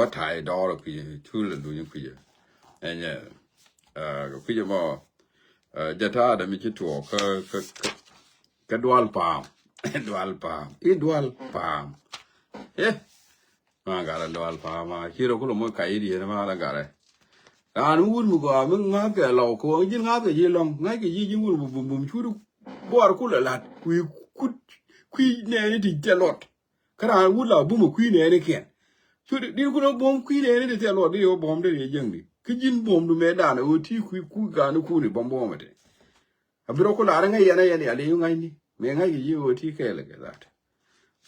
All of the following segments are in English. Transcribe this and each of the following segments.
我太大了，可以除了录音可以，哎呀，可以嘛，这他的没去做，个多少磅，多少磅，多少磅，哎，嘛个了多少磅嘛，其实可能我开的嘛那个嘞，啊，你问我个，มึงงา个老公，你งา个ยี่ลองงา个ยี่ยี่问บุมชูดูบัวกูละลัดคุยเนี่ยนี่ที่จะหลอดขนาดวุ้นเราบุมคุยเนี่ยนี่แค่ช่วยดีกูเราบอมคุยเนี่ยนี่จะหลอดนี่ว่าบอมได้ยังดิคือยินบอมดูแม่ด่านโอ้ที่คุยกันกูนี่บอมมาเด้อบิโรกูลาร์ไงยันอะไรอยู่ไงนี่แม่ไงกี่ยี่โอ้ที่แค่เลยก็ได้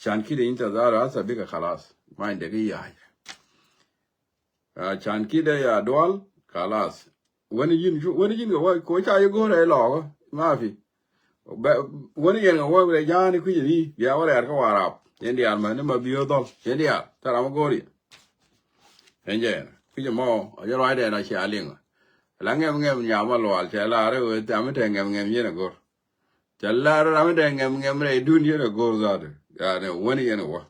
ฉันคิดอินทราราสบิกขลัสไม่ได้กี่ยายฉันคิดได้ยาดวลขลัสวันนี้ยินก็ว่าโคชายกูอะไรหรอกมาฟีวันนี้ยังก็ว่าเรื่องยานี่คุยนี่เดี๋ยวอะไรก็ว่ารับยันเดียร์มันนี่มาบิโอดอลยันเดียร์ถ้าเราไม่กูรีเห็นใจคุยจะมอจะร้อยเดือนละเชียร์ลิงหลังเงี้ยมันยาวมาหล่อเชียร์ลาเรื่องแต่ไม่แทงเงี้ยเยอะนะกูเชียร์ลาเรื่องไม่แทงเงี้ยเลยดุนเยอะนะกูรู้จักเนี่ยวันนี้ยังก็ว่า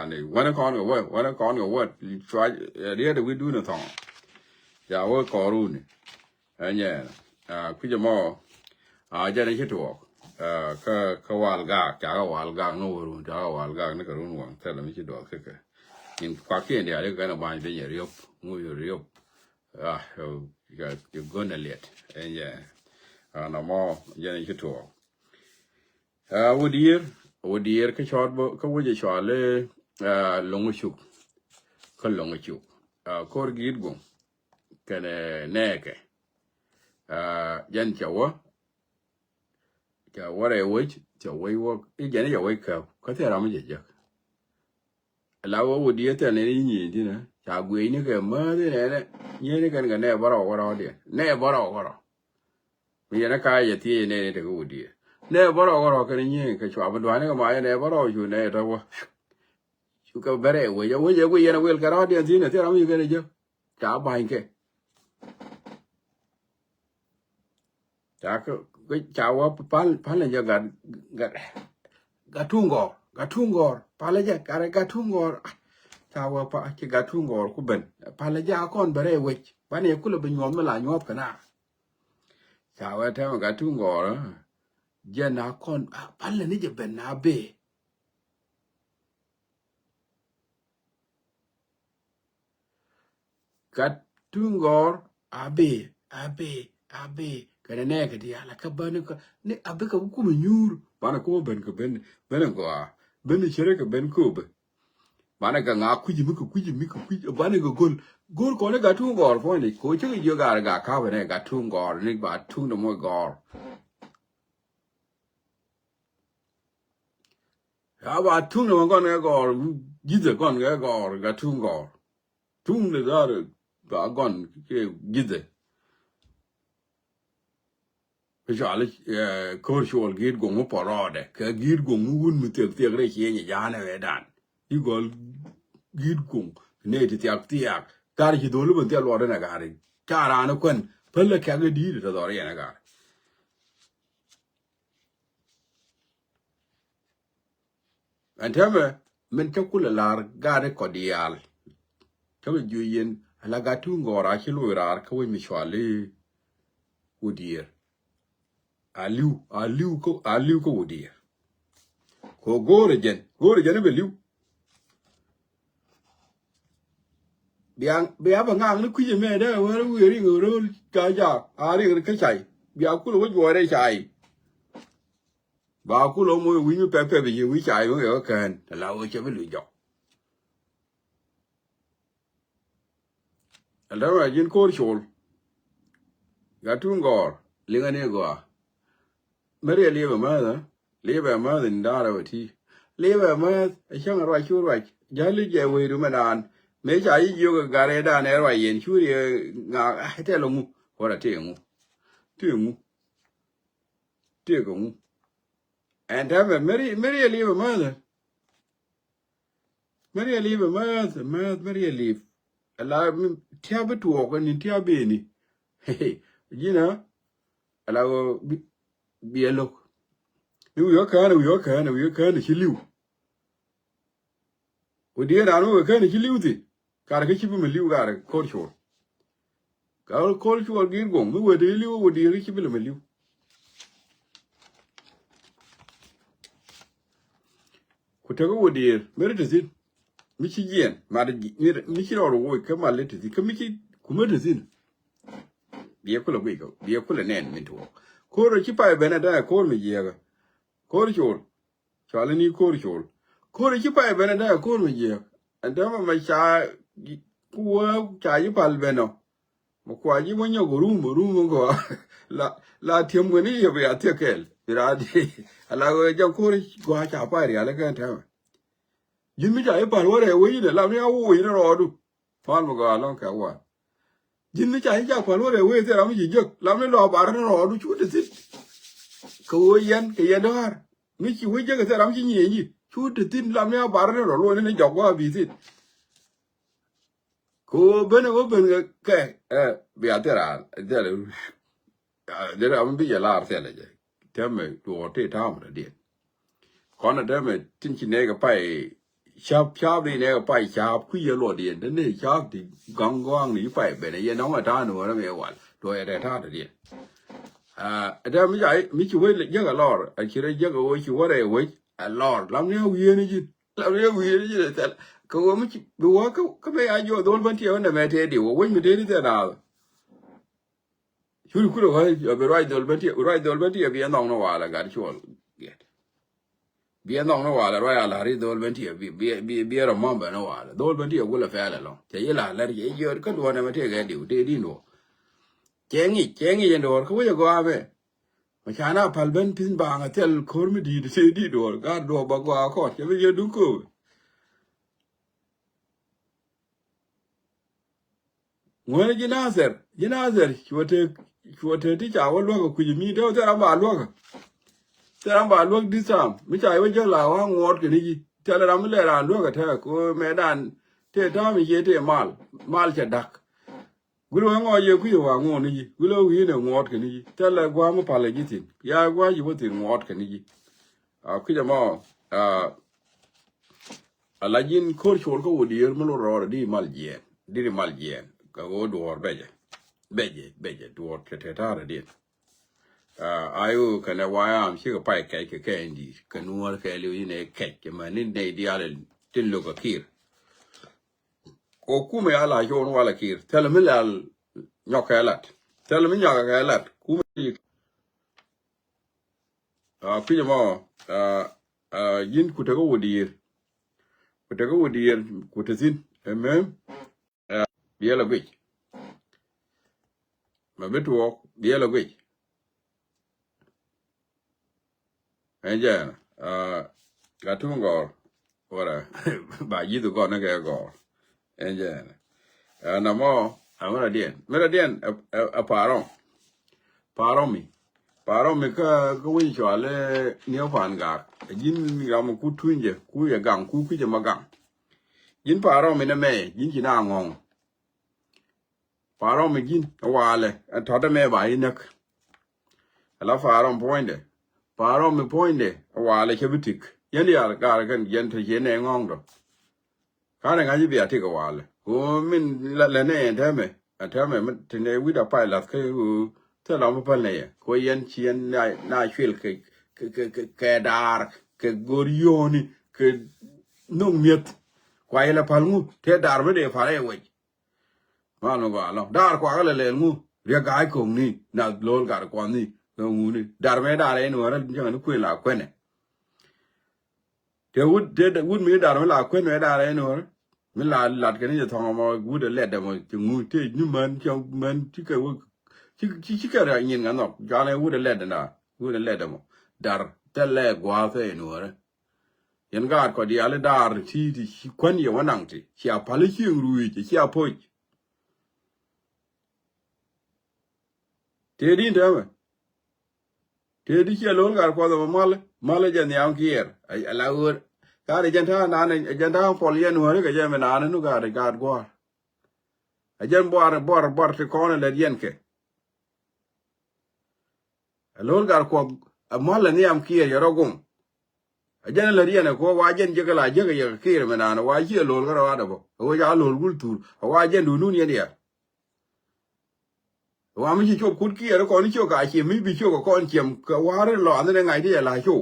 เนี่ยวันนี้ก่อนก็ว่าช่วยเรียกเด็กวิดูนะท้องจะว่าก่อรุ่นเห็นใจคุยจะมอจะได้คิดถูกก็วาลกากจากวาลกากโน่รุ่นจากวาลกากนี่ก็รุ่นหวังแต่เราไม่คิดดูคือยิ่งควักเงี้ยเดี๋ยวเรื่องการบ้านเป็นอย่างเรียบงูอยู่เรียบyou're gonna let and yeah no more จะได้คิดถูกวันเดียร์ก็ชอตก็ว่าจะชอตเลยลงชุกคนลงชุกคอร์กิดกงกันแน่แกยันเจ้าอะไรวะเจ้าว่าอีกอย่างนี้เจ้าว่าเขาที่เราไม่เจอแล้ววันเดียร์แต่ในนี้ที่นะจากเวนี่ก็มาที่ไหนเนี่ยนี่กันแน่บ้าเราเดียแน่บ้าเรามีนักการจะที่แน่แต่ก็วันเดียแน่บ้าเรากันนี่ก็ชอบมันวันนี้ก็มาแน่บ้าเราอยู่แน่แต่ว่าชุกเบรย์ว่าจะกูยังเวลกันเราเดียที่เนี่ยที่เราไม่กันเจอจ้าบายแกจ้าก็จ้าว่าพันเลยจะกัดทุ่งกอพันเลยจะกัดทุ่งกอจ้าว่าพันจะกัดทุ่งกอกูเป็นพันเลยจะก้อนเบรย์เวชพันเนี่ยกูเลยเป็นยอมมาหลายยอบกันนะจ้าว่าถ้ามันกัดทุ่งกอเจน่าก้อนพันเลยนี่จะเป็นนาเบกัดทุ่งกออาเบกันแน่กันดีอะไรก็บ้านก็เนี่ยอาเบก็กูไม่ยูร์บ้านก็เป็นก็เป็นก็เป็นเชื่อก็เป็นกูเป็นบ้านก็งาคุยมิบ้านก็กอลคนเนี่ยกัดทุ่งกอพอนี่โคชก็อยู่การข้าวเนี่ยกัดทุ่งกอนี่บ้านทุ่งน้ำมันกอบ้านทุ่งน้ำมันกอเนี่ยกอยิ่งจะกอเนี่ยกอกัดทุ่งเนี่ยได้ก็กอนยิ่งจะก็จะอะไรคอร์ชัวร์กีดกงมุปรอดก็กีดกงมุนมุเตียกเลยเชียร์ยาเนี่ยเวดานอีกอลกีดกงเนี่ยที่เตียกการที่โดนลูกมันเตียกหลอดนะการการอ่านคนเพิ่งเลิกแค่ก็ดีแต่ตอนนี้นะการอันที่มันจะคุยลาร์การ์คอดีอัลเขาไปยูยินหลักทุ่งกอราชิลูราร์เขาไม่มีชวาลีอูดีร์อาลิวก็อูดีร์โคโกรเจนนี่เป็นลิวเบียบางอย่างนี่คุยจะไม่ได้ว่าเราเรื่องเราจ่ายอะไรกันใช่เบียกูรู้ว่าอยู่อะไรใช่บ่าวกูรู้ว่าวิ่งไปไปอยู่วิ่งใช่มั้งเหรอกันแต่เราจะไม่รู้จักแล้วยินโคตรโชลกระทุ่งกอร์เลี้ยงเนี่ยก็ไม่ได้เลี้ยงมาดินดาราที่เลี้ยงมาช่างอะไรช่วยยันเลี้ยงไว้ดูมานานไม่ใช่อยู่กับการเดินอะไรยันช่วยงาให้เท่ลงพอละเที่ยงอันนั้นไม่ได้เลี้ยงมาดิไม่ได้เลี้ยงอะไรเที่ยวไปตัวกันนี่เที่ยวไปนี่เฮ้ยยี่นะอะไรก็เบียร์ลูกนิวยอร์กชิลิววันเดียวเราเนี่ยกันชิลิวสิก gar ke chi bi me liu gar kor chol gar kor chol gir gong mi we de liu we de chi bi me liu ku te go we de mere de zin mi chi yen ma de mi chi ro wo ke ma le de ke mi chi ku me de zin bi ko le we go bi ko le nen mi to ko ro chi pa be na da ko mi ye ga ko chol chale ni ko chol ko ro chi pa be na da ko mi ye anda ma cha ku cha yi pal be no mo kwa ji mo nyo go rum go la tiem go ni ye be atekel ira di ala go ja ko go cha pa ri ala kan ta jimmi ja e par wore we ne la mi awu ina ro du fan mo go alon ka wa jimmi ja e ja par wore we te ra mi ji la mi lo bar ro du chu de sit ko yen ke ye dar mi chi we je ke te ra mi ni ni chu de tin la mi bar ro lo ne jo go bi sit ko ben ke bi atera de ra mi ya la te le je te me do te ta mo de kon de me tin chi ne ga pai chap đi nè phải chap quy lo điện đến đây chap thì găng găng ní phải bên này nó mà ta nữa nó mẹ quản rồi để ta được điện đây mới vậy mới chịu với giấc ở lò anh chỉ đấy giấc ở chịu ở đây với lò làm neo viên đi chứ làm neo viên đi chứ là cậu mới chịu đùa cái mấy ai vô đồn vẫn thiếu này mẹ thế điều với mình thế đi thế nào chú cứ rồi ở bên right đồn vẫn thiếu bây nong nó vào là cái chỗ bien no wala roya la ri dol benti bi ro mamba no wala dol benti go la fala lo te yela la ri yor ka do na mate ga di te di no chengi yendo ko yo go ave ma chana pal ben pin ba nga tel kormi di te di do ga do ba go ko te bi du ko ngone jinazer chwote ti cha wo lo ko mi do te ra ba lo Tera ba luok disam mi chai we jela wa ngot ke ni tele ram le ran luok ta ko medan te ta mi ye te mal cha dak gulo ngo ye ku wa ngo ni gulo wi ne ngot ke ni tele gwa mo pale gitin ya gwa yi bo te ngot ke ni ku jama alajin kor chol ko wodi yer mo ro di mal jien ka go do beje do te ta re di ayo kana waya am shi ga pai kai ke indi kanuwar kai liu ne kai ke manin ne diale tin lo ka kir ko kuma ya la jo wala kir telmi la nyokalat kuma pije mo yin ku ta go wodir ku ta zin emem biela gwe ma betu biela gwe enja gatungo ora ba yidu go na ga go enja na mo amara dien a paro mi ka go wi chwale ni ofan ga jin ga mo ku tunje ku ya gang ku je magang jin paro mi na me jin ji na ngong paro mi jin wale to da me ba inak ala paro mi poinde wale ke bitik yendi ya gar kan yente yene ngong do kana ngaji bi atika wale ko min la ne teme tene wi da pai la ke te la mo pale ko yen chien na chwel ke dar ke gorioni ke no miet kwa ile palmu te dar me de fare we ma no ga lo dar kwa le ngu ria ga ko ni na lol gar kwa ni ngu ni dar me dar no ra jang ku la kwene te wud mi dar me la kwene dar no mi la ke ni thong mo wud le da mo ngu te ni man chong man ti ke wo chi ke ra yin ga no ja le wud le da mo dar te le gwa fe no ra yen ga ko di ale dar ti kwen ye wanang ti sia pali chi ruwi ti sia po te di da te di che lon gar ko do male jan yam kier ala ur ka de jan ta na ne jan ta pol yen ho ga jan na nu ga de ga go a jan bor te ko ne yen ke lon gar ko male ni yam kier yo gum ajana la riana ko wajen je kala je ga ya kire mena na waje lol ga wa da bo o ja lol gul tur wajen du nun ya wa mi cho kut ki er ko ni cho ka chi mi bi cho ko kon chem ka wa re lo ne ngai de la cho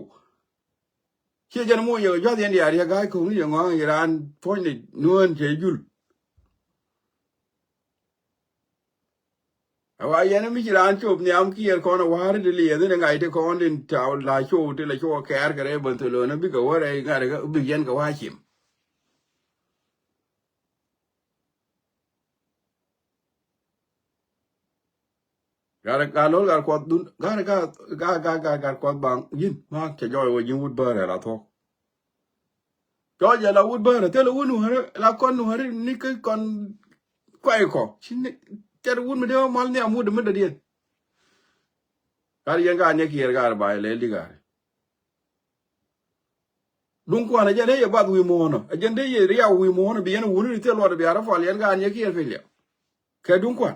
che jan mo yo ja den dia ya ga ko ni ngong iran point ni nuon che jul wa ya ne mi ran cho ni am ki er ko na wa re de le ne ngai de ko din ta la cho de la cho ka er ga re bon to lo na bi ka wa re ga ga bi yen ka wa chim ga lo ga ko dun ga ko bang yin ma che jo wo yin wut ba re la to cho giờ là wut bơ thế là wut nuôi là con nuôi ni cái con quay co xin chơi wut mình đâu mal này wut mình đã điên cái gì cái kia cái bài lấy đi cái đúng qua này giờ đấy bắt we mo nó giờ đấy giờ riau we mo nó biển wut thì lo được biển phải liền cái kia phải liền cái đúng qua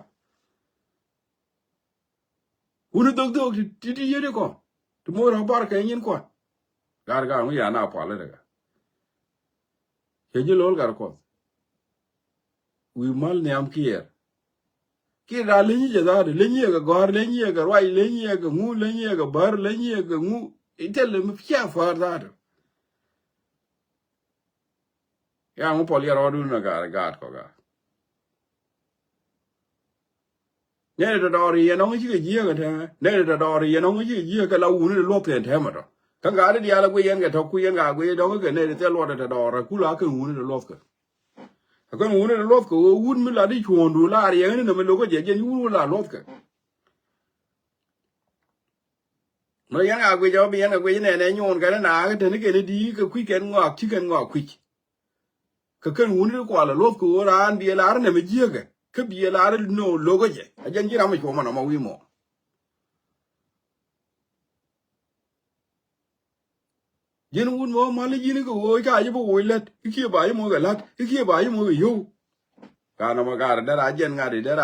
wut được được thì gì đấy con tụi mua nó bảo cái gì qua cái người nhà nào phải lấy cái cái lol gar ko wi mal ne am ki ra le ni da le ni ga gar le ni ga roi le ni ga ngu le ni ga bar le ni ga ngu itel me fia far da ya mo poli ro du na ga ko ga ne da do ri no ngi ga ji ga ta ne da do ri no ngi ji ga la u ne lo pen the ma do kan ga de dia la ku yen ga to ku yen ga ku do ga ne te lo da do ra ku la ka u ne lo ka kan u ne lo ka u mi la di chuon du la ri ne me lo ko je je u la lo ka no yen ga ku jo bi yen ga ku ne ne nyon ga na ga te ne ke ne di ka ku ken ngok chi ken ngok ku ka kan u ne ko la lo ku ra an bi la ne me ji ga ka bi la no lo ko je a jen ji ra me ko ma no ma wi mo yen wun mo mali yin ko wo ka yi bo wilet ki ba yi mo ga lat ki ba yi mo yo ka na ma ga da ra jen ga da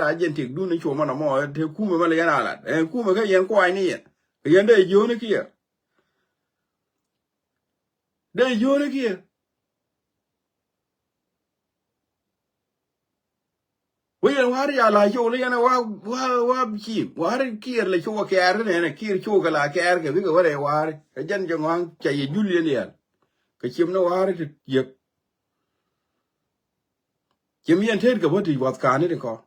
ra jen tik du ni cho ma na mo te ku me ma le na la ku me ga yen ko ai ni yen de yo ni ki de yo ni ki we yen war ya la yo le na wa chi war ki le cho ka er ne ki cho ga la ka er ga bi ga wa re war ka jen jo ngang che yi jul yen cái chim nó hóa đấy việc chim yên thế cái vấn đề vật cả này có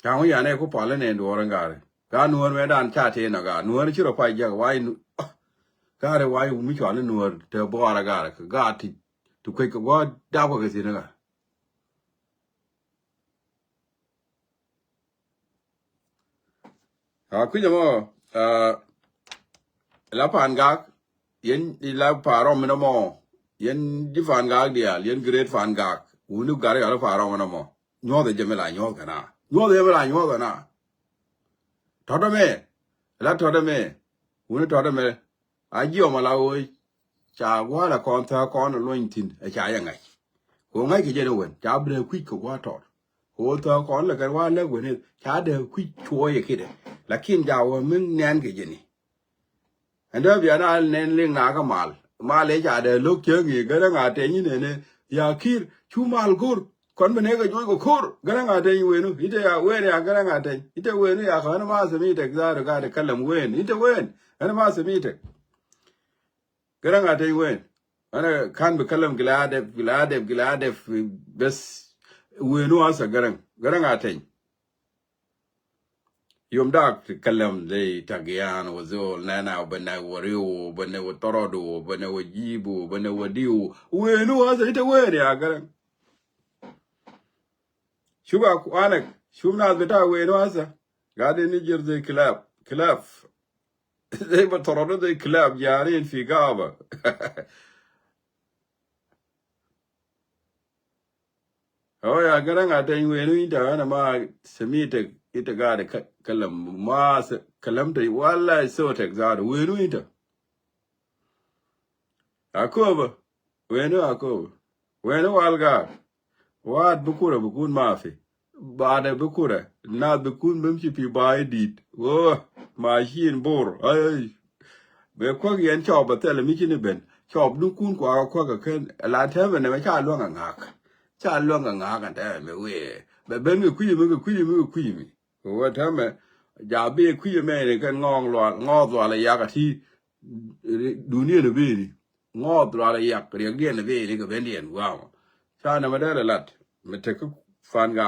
chàng ấy này có phải là nền đồ rằng cả nuôi mấy đàn cha thế nào cả nuôi nó chưa được phải giờ vay cả rồi vay mới chọn lên nuôi để bỏ ra cả thì tụi cái quá đau cái gì nữa cả cứ như mà lá phản gác yen lá phá rong mình nó mò yen đi phản gác đi à yen great phản gác unu gari ở phá rong mình nó mò nhớ để cho mình lại nhớ cái nào nhớ để mình lại nhớ cái nào thoát ra mẹ lá thoát ra mẹ unu thoát ra mẹ ai yêu mà lao ơi chả quá là con thơ con nó loin tin chả yang ngày cô ngay cái gì đâu quên chả bề quý của quá thoát cô thơ con là cái quá lớn quên chả đều quý chúa vậy kia đấy là khi giàu mình nén cái gì này anh đó bây giờ nên liên ngã cái mal lấy trả để lúc chơi gì cái đó ngã thế như này ya khi chú mal cur còn bên này cái chuối của cur cái đó ngã thế như vậy nữa ít ya quên ya cái đó ngã thế ít quên nữa ya khởi nó mà xem ít ra được cái làm quên ít quên nó mà xem ít cái đó ngã thế quên anh khăn bị cái làm gilade bes quên nữa asa cái đó ngã thế yom dak kalam de tagian wazol nana bana wario bana torodo bana wajibu bana wadiu wenu asa ite weni agaran shuba ku anak shumna bita wenu asa gade ni jirde kilab zai ba torodo de kilab jarin fi gaba oh ya garan atan wenu ita ana ma semite ita ga da kalam ma kalam da wallahi so ta ga da wenu ita akoba wenu walga wad bukura bukun mafi ba de bu kure na bu kun bim chi pi ba edit wo machine bor ai be ko yen chop ba tele mi chi ni ben chop du kun kwa ko ka ken la the ben me cha lo cha lo kan ta me we be ben mi ku mi wo ta me ja be ku me ne kan ngo lo la ya ka ti du ni ne be ni ngo lo la ya ka ri ge ne be ni ka ben dien wa cha na ma da lat me te ku fan ga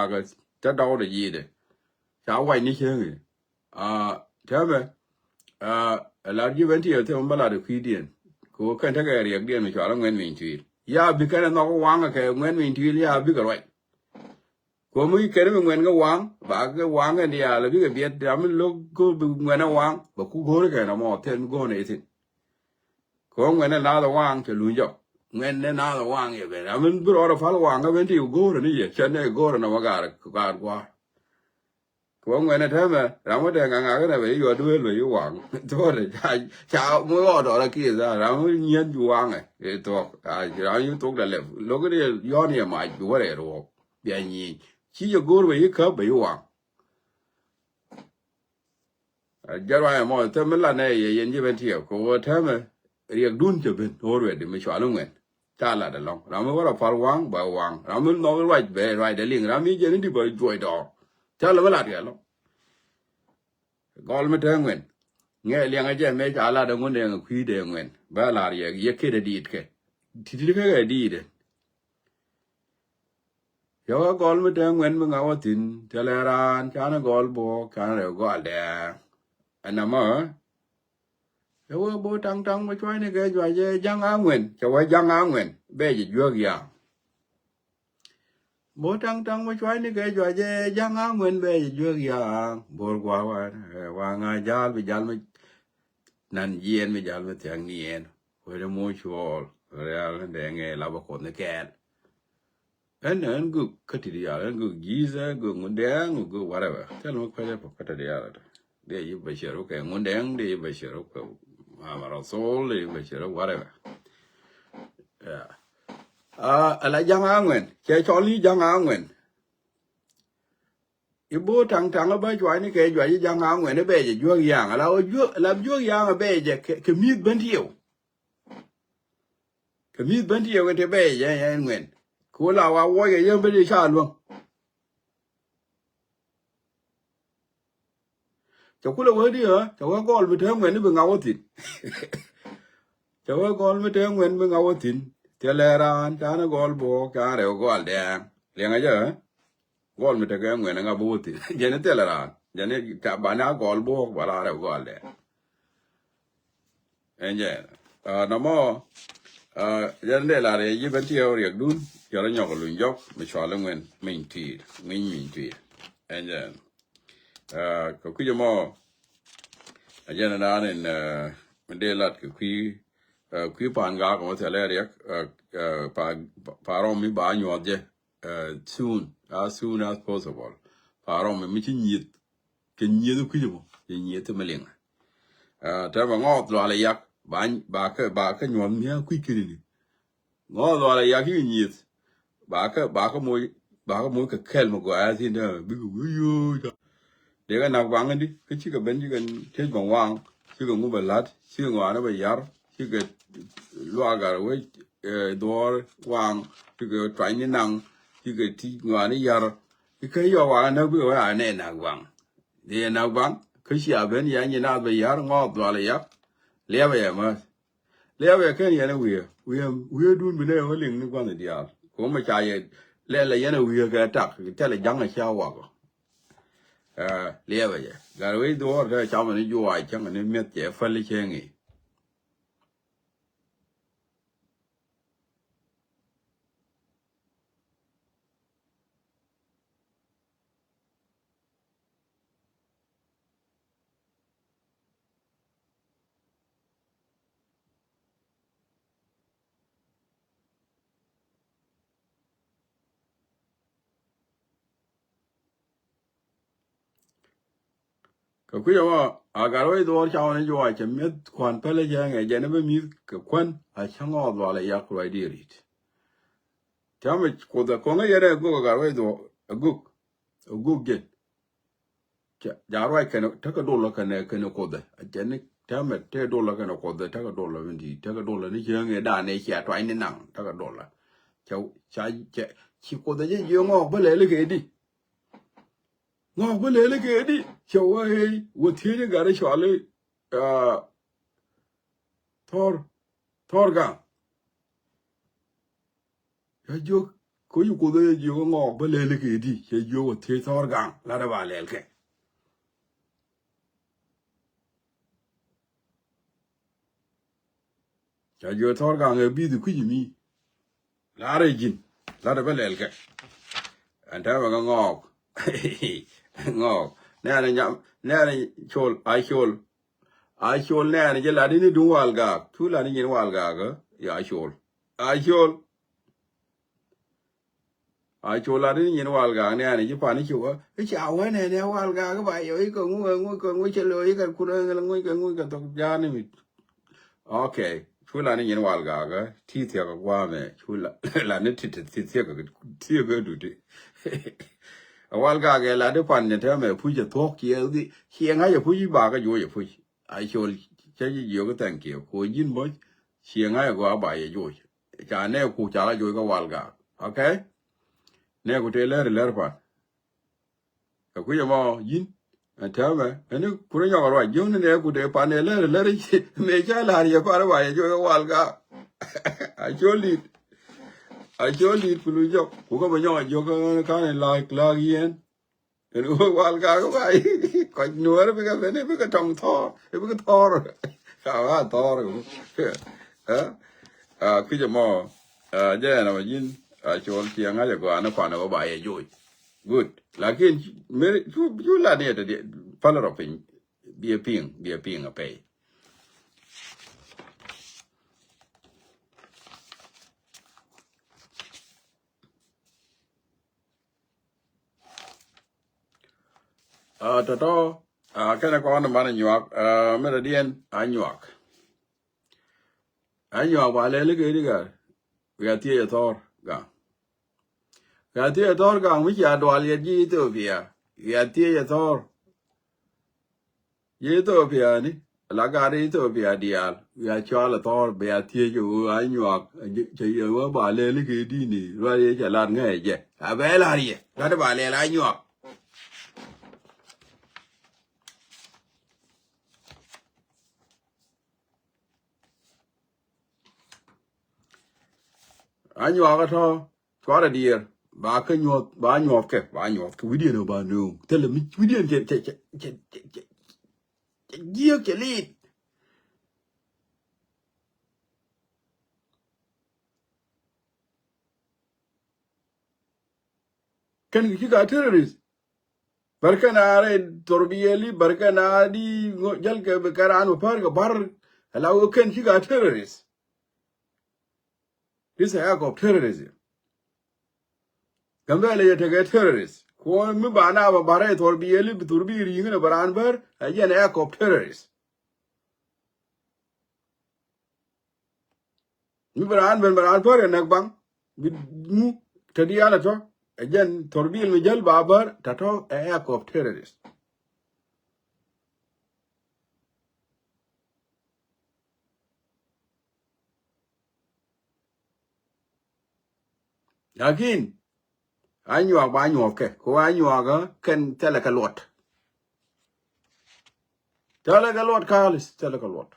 ta do de yi de cha wai ni che ngi ta me la ji ben ti te ma la de ku dien ko kan ta ga ri ge ne cha la ngwen min ti ya bi ka no ko wang ka ngwen min ti ya bi ka roi ko mu ke ne ngwen ga wang ba ga wang ne ya la bi ga bi da mi lo ko bi ngwen na wang ba ku go ke na mo ten go ne tin ko ngwen na la wang ke lu jo ngwen ne na la wang ye be da min bro ro fa la wang ga ben ti go ne ye chen ne go na ma ga kwa ko ngwen ne ta me ra mo de nga ga ne be yo du lo yo wang to de cha mo yo do la ki za ra mo nyen ju wang e to ra yu to da le lo ga de yo ne ma ju wa de ro bien yi chi yo go be ka be yo wang ja ra mo te me la ne ye yen ji ben ti ko ta me riek dun che ben ho re de me chwa lo ngwen cha la de long ra mo wa fa wang ba wang ra mo no right be right de ling ra mi je ni di ba joy do cha la la de lo gol me te ngwen nghe liang aja me ala da ngunde ng kwi de ngwen ba la ye ke de dit ke ti ti ke di de yo gol me te ngwen me ngawatin teleran kana gol bo kana re gol de anama yo bo tang tang ma choi ne ke jwa je jang a ngwen cho wa jang a ngwen be ji jwa ya bo tang tang ma choi ne ke jwa je jang a ngwen be ji jwa ya bor gwa wa nga jal bi jal me nan yen me jal me tiang ni en we mo chol real de nge la ba ko ne ke en gu kati ya en gu giza gu ngundeng gu whatever tell me kwale po kata dia de yi ba shero ke ngundeng de yi ba shero ko amara sol de yi ba shero whatever yeah ala jang angwen che choli jang angwen ibo tang tang ba jwa ni ke jwa yi jang angwen ne be je jwa yang ala o jwa yang be je ke mi ben tiyo ke mi ben tiyo ke te be je en ngwen ko la wa wo ye yen be de sha luôn cho kula we đi hả cho cái gol bị thương ngwen ni be ngawo tin cho cái gol bị thương ngwen be ngawo tin te le ran ta na gol bo ka re gol de le nga je gol mi te ke ngwen nga bo tin je ne te le ran je ne ta ba na gol bo ba la re gol de en je no mo je ne la re yi ben ti o re dun yo la nyok lu njok mi chwa le ngwen min ti en je ko ku je mo ajana na nen mende lat ke kwi pan ga ko te le ya pa rom mi ba nyo je soon as possible pa rom mi chi nyit ke nyit ku je mo ye nyit me ling ta ba ngot lo le yak ba ka nyo mi ku ki ni ngot lo le yak ki nyit ba ka mo ka kel mo go a tin da bi ku yo để cái nào vắng đi cái chiếc cái bên chiếc cái thế bằng vàng chiếc cái ngũ bờ lát chiếc cái ngõ nó bị yar chiếc cái loa cả với door vàng chiếc cái trái như nằng chiếc cái thi ngõ nó yar cái giờ vàng nó bị cái này nào vàng để nào vàng cái chiếc bên nhà như nào bị yar ngõ đó là yar lẽ vậy mà lẽ vậy cái này nó we đun bên đây nó liền nó quan điểm cũng mà chạy lẽ là cái này we cái tắc cái là giăng là sao vậy lia vậy gà với đua cái cháu mình đi vui chẳng mình biết chế phân lý chơi nghỉ cái quý mà gà với đua cháu mình đi vui chẳng biết quan phân lý chơi nghỉ giờ nó mới biết cái quan chẳng ngọt vào lại yak rồi đi rồi cháu mình có cái gì đấy gà với đua gục Google jarwai kana taka dola kana kode ajene tame te dola kana kode taka dola vendi taka dola ni jenge da ne kia to ai nang taka dola cha chi kode je ngo bele ke di ngo bele ke di chawa he wo thiye gare chale thor ga ya jo ko yu kode je ngo bele ke di che jo wo thiye thor ga la da ba le ke cha jo thor ga nge bi du ku mi la re jin la da ba le ke anta ba ngo ngọc nè này nhắm nè này chôl nè này chỉ là đi đúng vào gà thứ là đi nhìn vào gà cơ ya chôl là đi nhìn vào gà nè này chỉ phải đi chụp cái chảo cái này nè vào gà các bạn ấy còn chơi lười cái cô đây là cái tóc da này ok thứ là đi nhìn vào gà cơ thi thiệt quá mẹ thứ là nó thi thiệt cái đủ đi wal ga ge la de pan ne te me pu je to ki e di hi nga ye pu ji ba ga yo ye pu ai chol che ji yo ga tan ki ko yin mo hi nga ye go ba ye yo cha ne ku cha la yo ga wal ga okay ne ku te le pa ku ye mo yin te me ne ku ro yo ro yo ne ku te pa ne le me cha la ye pa ra ba ye yo ga wal ga I jolly pulu job, who come on, you can like Lagian, and who will go away. Quite no because any big a tongue thor, if we could thor. How I thought, Kijamo, Jan of Yin, I told young I go on upon over by a joy. Good. Like in, you lad it, the follow up in, be a ping a pay. Tato, can I go on the man in York, Meridian, and York. And York, while I look at it, we are tear Thor gang. We are tear Thor gang, which are Dwalia Ethiopia. We are tear Thor Ethiopia, Lagari Ethiopia, dear. We are Charlotte Thor, be a tear you, and York, you were by Lely Dini, Rally Jalan, a bell are ye, not a valley, and York. Anh nhọc thôi, cho là đi bà cái nhọc bà nhọc cái video nào bà nương, thế là mình video chạy giết chạy lít, cái cả terrorist, barka na re torbiyeli barka na đi jal cái cái ran mà phar cái bar, là cái cả terrorist, this is act of terrorism, cái này là cái terrorist. Ko mi bana ba bare torbiyeli turbi ring na baran bar again act of terrorist. Mi baran ben baran bar nak bang mu tadi ala to again torbil mi jal babar tato act of terrorist. Again anyuak ba anyuak ke ko anyuak ken tele ka lot kalis tele ka lot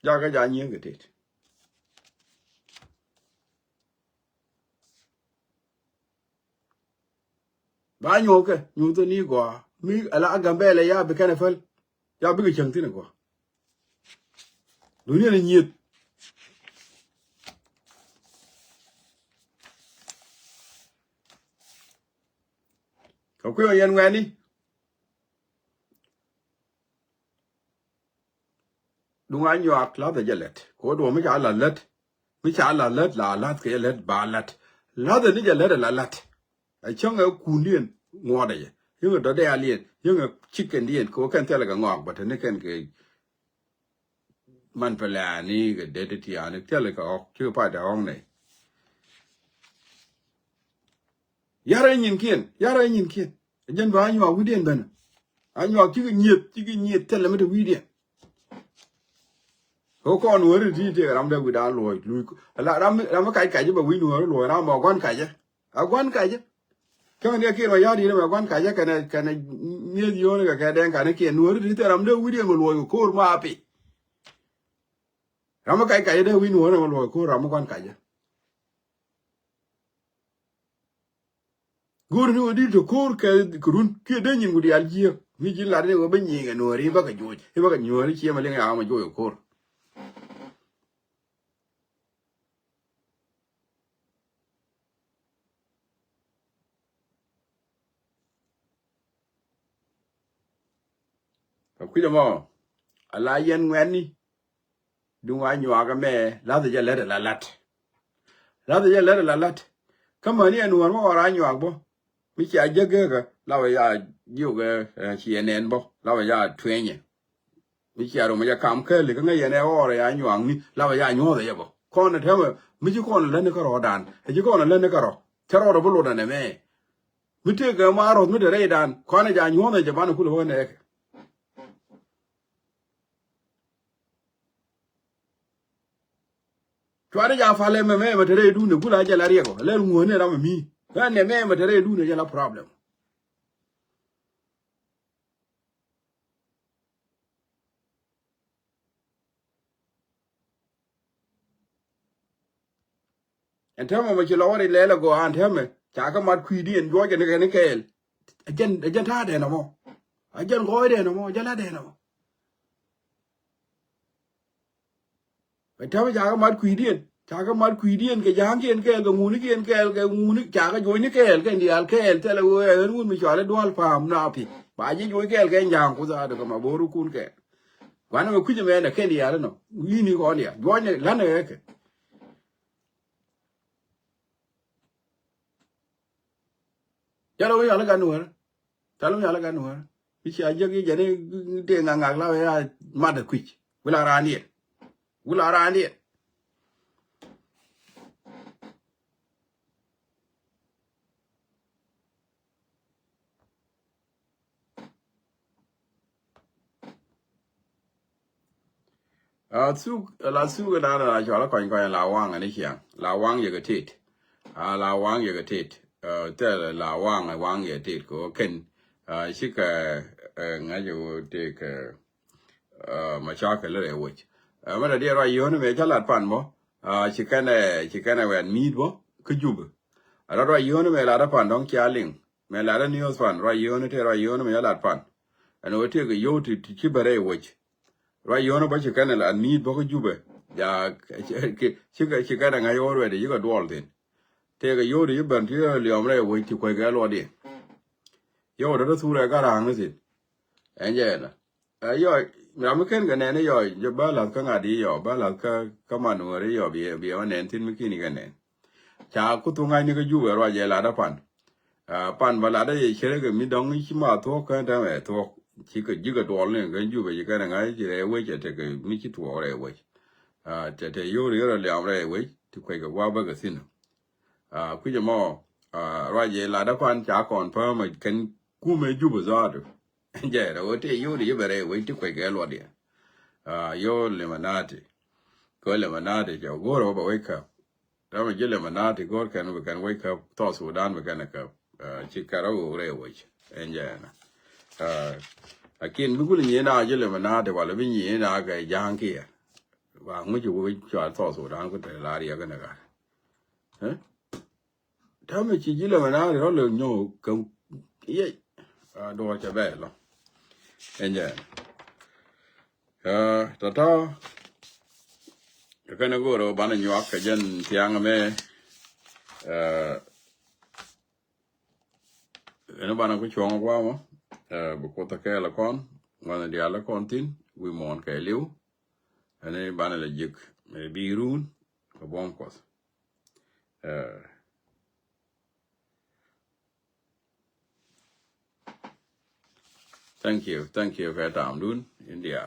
jaga ja nyen ke tet ba anyuak ke nyu to ni go mi ala gambele ya be kana fal ya bi ke changtin go dunia ni nyet ko ko yen ngani dunga anyuak la da jalet ko do mi ja la let mi cha la let la lat ke let ba lat la da ni jalet la lat ai chong e kunien ngode ye yung do de alien yung chicken dien ko kan tele ga ngok but ne ken ke man pala ni ga de ti an tele ka ok chu pa da ong ne yara nyin kien jen ba anyo widen ben anyo ki nyet tele me widen ko kon wori ti te ram de wida loy lu la ram kai kai ba wi nu loy ram ba gon kai je a gon kai je kan ne ke ma ya di ma gon kai je kana ne di yo ne ka den kana ke nu wori ti te ram de widen mo loy ko ma api ram kai kai de wi nu ne mo loy ko ram gon kai je gur ni odi to kor ke kurun ke de nyin gudi aljiyo mi jin la de go ben yin no ri ba ka joj e ba ka nyori che ma le ya ma joyo kor ku ja mo ala yen ngwen ni du wa nywa ga me la de le la lat la de le la lat kama ni anu mo ra nywa bo mi cha je ge ga la wa ya yu ga chi enen bo la wa ya twenye mi cha ro ma ya kam ke le ga ye ne o ra ya nywa ni la wa ya nyo de ye bo kon ne te mi ji kon le ne ka ro dan e ji kon le ne ka ro te ro bo lo da ne me mi te ga ma ro mi de re dan kon ne ja nyo ne je ba ne ku lo ne tware ja fale me tere du ne kula ja la riego le ngone ra mi ga ne me tere du ne ja la problem en tama ma ci lawari le go an tama ta ka mat kwi di en joje ne kel ajen ta de na mo ajen go de na mo ja la de na mo en tama ja ka mat kwi di en ta ka mat kwi di en ke jang ken kel ga nguni ken kel ga nguni ja ka jo ni kel ke ndi al kel tele wo en un mi chale dwal pam na pi ba ji jo kel ke jang ku za de ma boru kun ke wana me kuje me na ke ndi al no wi ni ko ndi jo ne la ne ke ja lo ya la ga nuer talo ya la ga nuer ichi aje gi jene de nganga la ya ma de kwich wila rani su la su ga na ja la ko la wang ani chiang la wang ye ga tit la wang ye ga tit te la wang ye tit ko ken shi ka nga ju te ka ma cha ka le wo ma da dia ra yo ne me cha la pan mo shi kana wen mi bo ku jub ra yo ne me la da pan dong cha ling me la da news fan ra yo ne te ra yo ne me la pan ano te ga yo ti chi bare wo ra yo ne ba shi kana la mi bo ku jube ya shi kana nga yo re de yi ga dol tin te ga yo ri ban ti le om re wo ti ko ga lo di yo da su re ga rang ne sin enje na yo ra me ken ga ne yo je ba la ka nga di yo ba la ka ma no re yo bi wa ne tin mi ki ni ga ne cha ku tu nga ni ga ju ra je la da pan pan ba la da ye chere ga mi dong chi ma to ka da me to chi ga ji ga dol ne ga ju ba ji ga nga ji re we je te ga mi chi to re we te yo ri ra le am re we ti ko ga wa ba ga sin ku je mo ra je la da pan cha kon pa ma ken ku me ju ba za do je ra o te yo ri ba re we ti ko ga lo di yo le manati ko le manati jo go ro ba we ka da ma je le manati go kan we kan wake up to Sudan we kan ka chi ka ro re we enje na akin mi gulu ni na je le manati wala bi ni na ga jang ki wa mu ju we cha to Sudan ko te la ri ga na ga ta me chi je le manati ro le nyo kan ye do cha be lo enje ta kana go ro bana nyo ka jen tiang me eno bana ku chong kwa mo bu ko ta ke la kon ngana dia la kon tin wi mon ke liu ene bana la jik me bi run ko bon ko thank you ka tam dun india